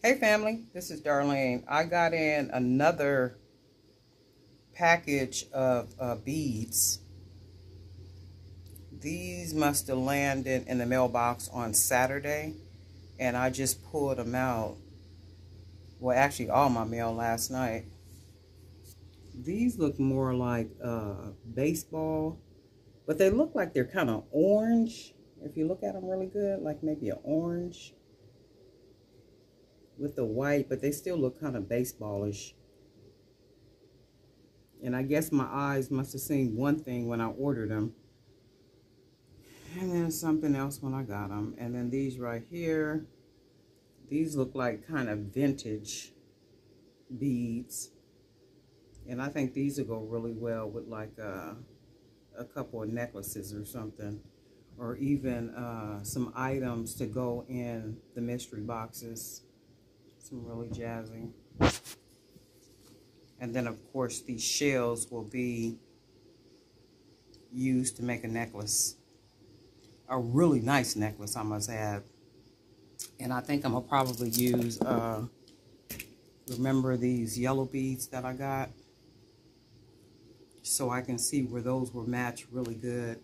Hey family, this is Darlene. I got in another package of beads. These must have landed in the mailbox on Saturday, and I just pulled them out. Well, actually all my mail last night. These look more like baseball, but they look like they're kind of orange. If you look at them really good, like maybe an orange with the white, but they still look kind of baseballish. And I guess my eyes must have seen one thing when I ordered them, and then something else when I got them. And then these right here, these look like kind of vintage beads, and I think these will go really well with like a couple of necklaces or something, or even some items to go in the mystery boxes. Some really jazzy. And then of course these shells will be used to make a necklace. A really nice necklace, I must add. And I think I'm gonna probably use remember these yellow beads that I got, so I can see where those will match really good.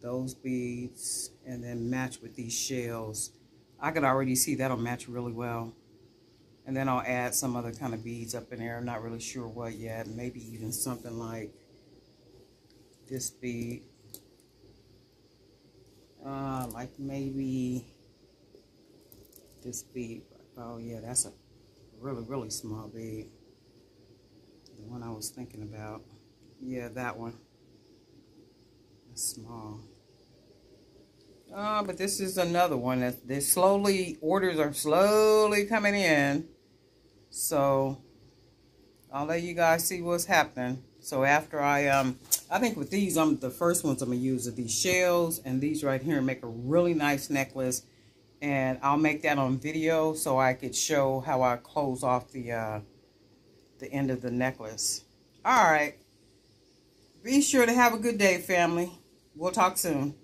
Those beads, and then match with these shells. I could already see that'll match really well. And then I'll add some other kind of beads up in there. I'm not really sure what yet. Maybe even something like this bead. Like maybe this bead. Oh yeah, that's a really, really small bead. The one I was thinking about. Yeah, that one. That's small. But this is another one that orders are slowly coming in. So I'll let you guys see what's happening. So after I think with these, the first ones I'm gonna use are these shells and these right here, and make a really nice necklace. And I'll make that on video so I could show how I close off the end of the necklace. All right. Be sure to have a good day, family. We'll talk soon.